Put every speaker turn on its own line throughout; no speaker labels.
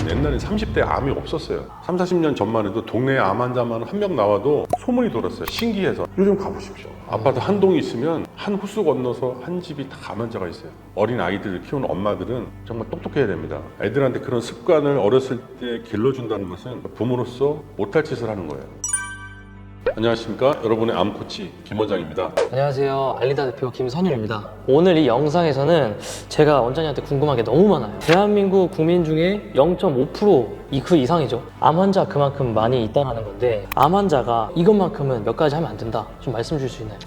옛날엔 30대 암이 없었어요. 3, 40년 전만 해도 동네에 암 환자만 한 명 나와도 소문이 돌았어요. 신기해서. 요즘 가보십시오. 아파트 한 동이 있으면 한 호수 건너서 한 집이 다 암 환자가 있어요. 어린 아이들을 키우는 엄마들은 정말 똑똑해야 됩니다. 애들한테 그런 습관을 어렸을 때 길러준다는 것은 부모로서 못할 짓을 하는 거예요. 안녕하십니까, 여러분의 암코치 김원장입니다.
안녕하세요, 알리다 대표 김선율입니다. 오늘 이 영상에서는 제가 원장님한테 궁금한 게 너무 많아요. 대한민국 국민 중에 0.5% 그 이상이죠. 암 환자 그만큼 많이 있다는 건데, 암 환자가 이것만큼은 몇 가지 하면 안 된다, 좀 말씀 주실 수 있나요?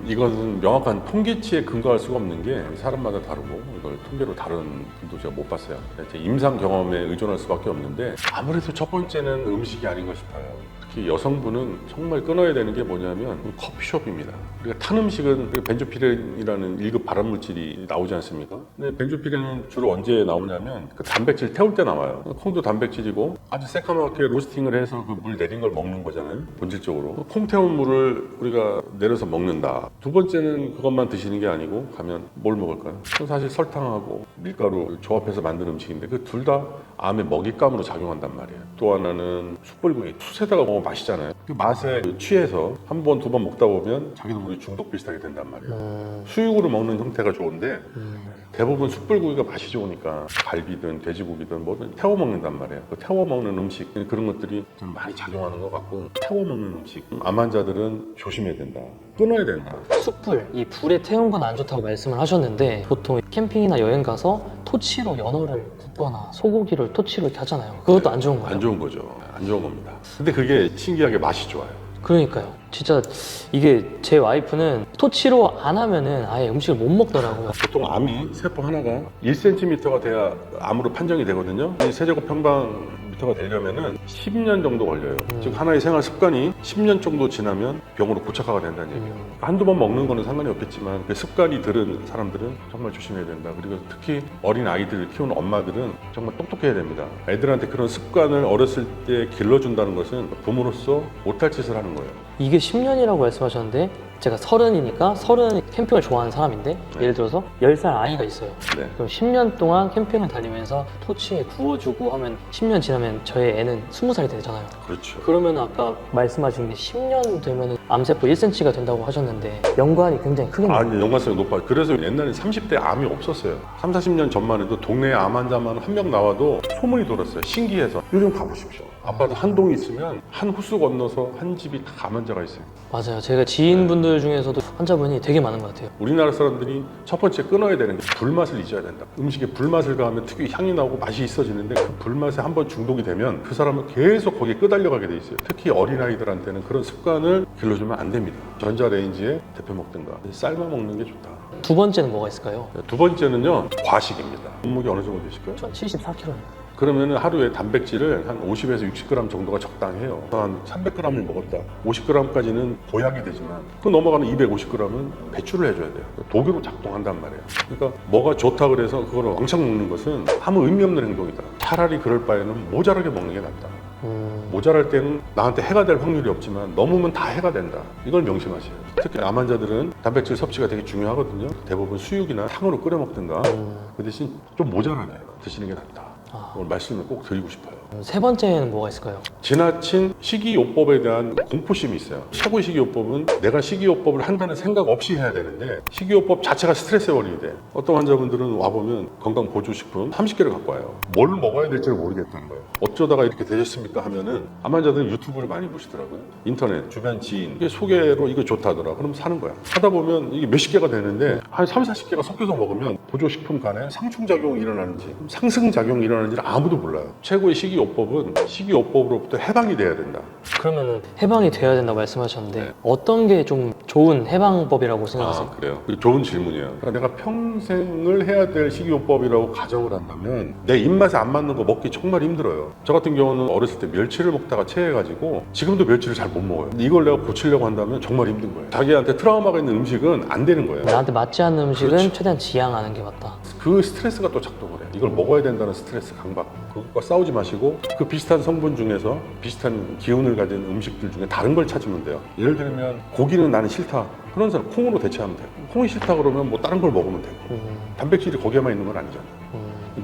이것은 명확한 통계치에 근거할 수가 없는 게 사람마다 다르고, 이걸 통계로 다른 분도 제가 못 봤어요. 제 임상 경험에 의존할 수밖에 없는데, 아무래도 첫 번째는 음식이 아닌가 싶어요. 특히 여성분은 정말 끊어야 되는 게 뭐냐면 커피숍입니다. 우리가 탄 음식은 벤조피렌이라는 1급 발암물질이 나오지 않습니까? 근데 벤조피렌은 주로 언제 나오냐면 그 단백질 태울 때 나와요. 콩도 단백질이고 아주 새까맣게 로스팅을 해서 그 물 내린 걸 먹는 거잖아요. 본질적으로 콩 태운 물을 우리가 내려서 먹는다. 두 번째는 그것만 드시는 게 아니고 가면 뭘 먹을까요? 그건 사실 설탕하고 밀가루 조합해서 만든 음식인데 그 둘 다 암의 먹잇감으로 작용한단 말이에요. 또 하나는 숯불구이, 숯에다가 먹으면 맛있잖아요. 그 맛에 취해서 한 번, 두 번 먹다 보면 자기도 모르게 중독 비슷하게 된단 말이에요. 수육으로 먹는 형태가 좋은데 대부분 숯불구이가 맛이 좋으니까 갈비든 돼지고기든 뭐든 태워 먹는단 말이에요. 그 태워 먹는 음식, 그런 것들이 좀 많이 작용하는 것 같고, 태워 먹는 음식, 암 환자들은 조심해야 된다, 끊어야 된다.
숯불, 이 불에 태운 건 안 좋다고 말씀을 하셨는데, 보통 캠핑이나 여행 가서 토치로 연어를 굽거나 소고기를 토치로 이렇게 하잖아요. 그것도 안 좋은 거예요?
안 좋은 거죠. 안 좋은 겁니다. 근데 그게 신기하게 맛이 좋아요.
그러니까요. 진짜 이게 제 와이프는 토치로 안 하면은 아예 음식을 못 먹더라고요.
보통 암이 세포 하나가 1cm가 돼야 암으로 판정이 되거든요. 이 세제곱평방미터가 되려면은 10년 정도 걸려요. 즉 하나의 생활 습관이 10년 정도 지나면 병으로 고착화가 된다는 얘기예요. 한두 번 먹는 거는 상관이 없겠지만 그 습관이 들은 사람들은 정말 조심해야 된다. 그리고 특히 어린 아이들을 키우는 엄마들은 정말 똑똑해야 됩니다. 애들한테 그런 습관을 어렸을 때 길러준다는 것은 부모로서 못할 짓을 하는 거예요.
이게 10년이라고 말씀하셨는데, 제가 30이니까 30 캠핑을 좋아하는 사람인데, 예를 들어서 10살 아이가 있어요.
네.
그럼 10년 동안 캠핑을 다니면서 토치에 구워주고 하면 10년 지나면 저의 애는 20살이 되잖아요.
그렇죠.
그러면 아까 말씀하신 게 10년 되면 암세포 1cm가 된다고 하셨는데 연관이 굉장히 크겠네요.
아니, 연관성이 높아요. 그래서 옛날에 30대 암이 없었어요. 3, 40년 전만 해도 동네에 암 환자만 한 명 나와도 소문이 돌았어요. 신기해서. 요즘 가보십시오. 아파트 한 동이 있으면 한 호수 건너서 한 집이 다 암 환자가 있어요.
맞아요. 제가 지인분들 중에서도 환자분이 되게 많은 것 같아요.
우리나라 사람들이 첫 번째 끊어야 되는 게 불맛을 잊어야 된다. 음식에 불맛을 가하면 특유의 향이 나고 맛이 있어지는데, 그 불맛에 한번 중독이 되면 그 사람은 계속 거기에 끄달려가게 돼 있어요. 특히 어린아이들한테는 그런 습관을 길러주면 안 됩니다. 전자레인지에 데펴 먹든가 삶아 먹는 게 좋다.
두 번째는 뭐가 있을까요?
두 번째는요, 과식입니다. 몸무게 어느 정도 되실까요?
전 74kg입니다.
그러면은 하루에 단백질을 한 50에서 60g 정도가 적당해요. 한 300g을 먹었다. 50g까지는 보약이 되지만 그 넘어가는 250g은 배출을 해줘야 돼요. 독으로 작동한단 말이에요. 그러니까 뭐가 좋다 그래서 그걸 왕창 먹는 것은 아무 의미 없는 행동이다. 차라리 그럴 바에는 모자라게 먹는 게 낫다. 모자랄 때는 나한테 해가 될 확률이 없지만 넘으면 다 해가 된다. 이걸 명심하세요. 특히 암 환자들은 단백질 섭취가 되게 중요하거든요. 대부분 수육이나 탕으로 끓여 먹든가. 그 대신 좀 모자라네요. 드시는 게 낫다. 오늘 말씀을 꼭 드리고 싶어요.
세 번째는 뭐가 있을까요?
지나친 식이요법에 대한 공포심이 있어요. 최고의 식이요법은 내가 식이요법을 한다는 생각 없이 해야 되는데, 식이요법 자체가 스트레스에 걸리게 돼. 어떤 환자분들은 와보면 건강보조식품 30개를 갖고 와요. 뭘 먹어야 될지를 모르겠다는 거예요. 어쩌다가 이렇게 되셨습니까 하면은, 암 환자들은 유튜브를 많이 보시더라고요. 인터넷, 주변 지인 이게 소개로 이거 좋다더라. 그럼 사는 거야. 하다 보면 이게 몇십 개가 되는데 한 3, 40개가 섞여서 먹으면 보조식품 간에 상충작용이 일어나는지 상승작용이 일어나는지를 아무도 몰라요. 최고의 식이요법은 식이요법으로부터 해방이 돼야 된다.
그러면 해방이 돼야 된다고 말씀하셨는데, 어떤 게 좀 좋은 해방법이라고 생각하세요?
그래요. 좋은 질문이에요. 그러니까 내가 평생을 해야 될 식이요법이라고 가정을 한다면 내 입맛에 안 맞는 거 먹기 정말 힘들어요. 저 같은 경우는 어렸을 때 멸치를 먹다가 체해가지고 지금도 멸치를 잘 못 먹어요. 이걸 내가 고치려고 한다면 정말 힘든 거예요. 자기한테 트라우마가 있는 음식은 안 되는 거예요.
나한테 맞지 않는 음식은
그렇죠.
최대한 지양하는 게 맞다.
그 스트레스가 또 작동을 해요. 이걸 먹어야 된다는 스트레스 강박. 그것과 싸우지 마시고 그 비슷한 성분 중에서 비슷한 기운을 가진 음식들 중에 다른 걸 찾으면 돼요. 예를 들면 고기는 나는 싫다. 그런 사람 콩으로 대체하면 돼요. 콩이 싫다 그러면 뭐 다른 걸 먹으면 되고. 단백질이 거기에만 있는 건 아니잖아요.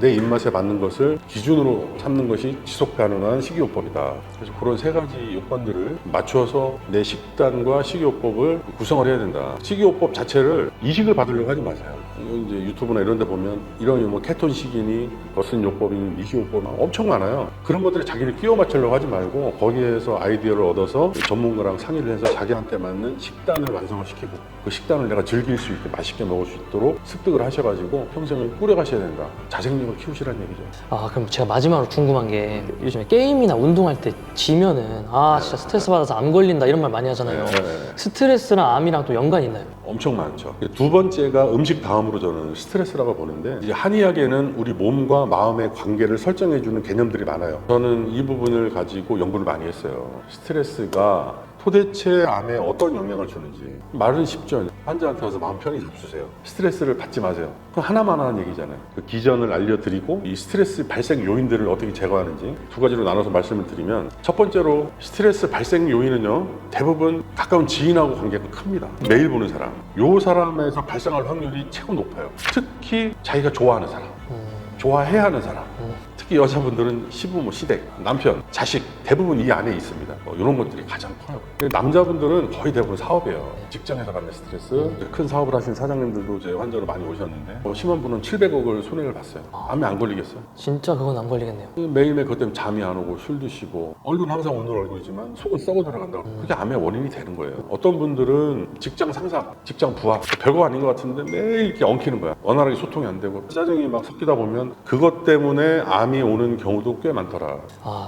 내 입맛에 맞는 것을 기준으로 삼는 것이 지속 가능한 식이요법이다. 그래서 그런 세 가지 요건들을 맞춰서 내 식단과 식이요법을 구성을 해야 된다. 식이요법 자체를 이식을 받으려고 하지 마세요. 이제 유튜브나 이런 데 보면 이런 뭐 케톤식이니 버슨 요법이니 미식요법 엄청 많아요. 그런 것들을 자기를 끼워 맞추려고 하지 말고 거기에서 아이디어를 얻어서 전문가랑 상의를 해서 자기한테 맞는 식단을 완성을 시키고 그 식단을 내가 즐길 수 있게 맛있게 먹을 수 있도록 습득을 하셔가지고 평생을 꾸려가셔야 된다. 자생력을 키우시라는 얘기죠.
아, 그럼 제가 마지막으로 궁금한 게 요즘에 게임이나 운동할 때 지면은 진짜 스트레스 받아서 암 걸린다 이런 말 많이 하잖아요. 스트레스랑 암이랑 또 연관이 있나요?
엄청 많죠. 두 번째가 음식 다음으로 저는 스트레스라고 보는데, 이제 한의학에는 우리 몸과 마음의 관계를 설정해주는 개념들이 많아요. 저는 이 부분을 가지고 연구를 많이 했어요. 스트레스가 도대체 암에 어떤 영향을 주는지. 말은 쉽죠. 환자한테 와서 마음 편히 잡수세요. 스트레스를 받지 마세요. 그건 하나만 하는 얘기잖아요. 그 기전을 알려드리고 이 스트레스 발생 요인들을 어떻게 제거하는지 두 가지로 나눠서 말씀을 드리면, 첫 번째로 스트레스 발생 요인은요, 대부분 가까운 지인하고 관계가 큽니다. 매일 보는 사람, 요 사람에서 발생할 확률이 최고 높아요. 특히 자기가 좋아하는 사람, 좋아해야 하는 사람, 특히 여자분들은 시부모, 시댁, 남편, 자식 대부분 이 안에 있습니다. 이런 것들이 가장 커요. 남자분들은 거의 대부분 사업이에요. 직장에서 받는 스트레스. 큰 사업을 하신 사장님들도 제 환자로 많이 오셨는데 심한 분은 700억을 손해를 봤어요. 암에 안 걸리겠어요?
진짜 그건 안 걸리겠네요.
매일매일 그것 때문에 잠이 안 오고 술 드시고, 얼굴은 항상 웃는 얼굴이지만 속은 썩어 들어간다고. 그게 암의 원인이 되는 거예요. 어떤 분들은 직장 상사, 직장 부하, 별거 아닌 것 같은데 매일 이렇게 엉키는 거야. 원활하게 소통이 안 되고 짜증이 막 섞이다 보면 그것 때문에 암이 오는 경우도 꽤 많더라.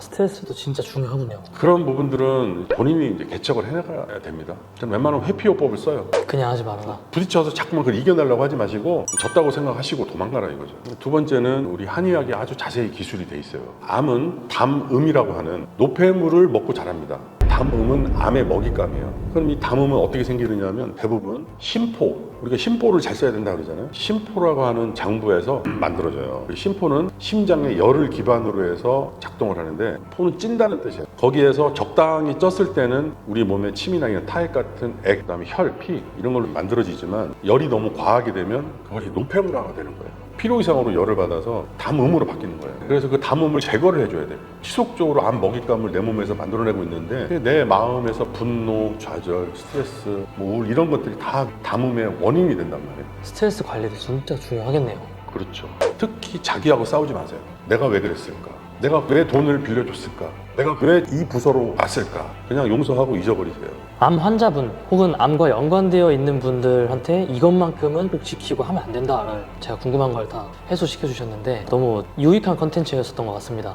스트레스도 진짜 중요하군요.
그런 부분들은 본인이 이제 개척을 해나가야 됩니다. 저는 웬만하면 회피요법을 써요.
그냥 하지 말아라.
부딪혀서 자꾸만 그걸 이겨내려고 하지 마시고 졌다고 생각하시고 도망가라 이거죠. 두 번째는 우리 한의학에 아주 자세히 기술이 돼 있어요. 암은 담음이라고 하는 노폐물을 먹고 자랍니다. 담음은 암의 먹잇감이에요. 그럼 이 담음은 어떻게 생기느냐면 대부분 심포, 우리가 심포를 잘 써야 된다 그러잖아요. 심포라고 하는 장부에서 만들어져요. 심포는 심장의 열을 기반으로 해서 작동을 하는데, 포는 찐다는 뜻이에요. 거기에서 적당히 쪘을 때는 우리 몸에 침이나 타액 같은 액, 그다음에 혈, 피 이런 걸로 만들어지지만 열이 너무 과하게 되면 그것이 노폐물화가 되는 거예요. 필요 이상으로 열을 받아서 담음으로 바뀌는 거예요. 그래서 그 담음을 제거를 해줘야 돼요. 지속적으로 암 먹잇감을 내 몸에서 만들어내고 있는데, 내 마음에서 분노, 좌절, 스트레스, 우울 이런 것들이 다 담음의 원인이 된단 말이에요.
스트레스 관리도 진짜 중요하겠네요.
그렇죠. 특히 자기하고 싸우지 마세요. 내가 왜 그랬을까? 내가 왜 돈을 빌려줬을까? 내가 왜 이 부서로 왔을까? 그냥 용서하고 잊어버리세요.
암 환자분 혹은 암과 연관되어 있는 분들한테 이것만큼은 꼭 지키고 하면 안 된다를 제가 궁금한 걸 다 해소시켜 주셨는데 너무 유익한 컨텐츠였었던 것 같습니다.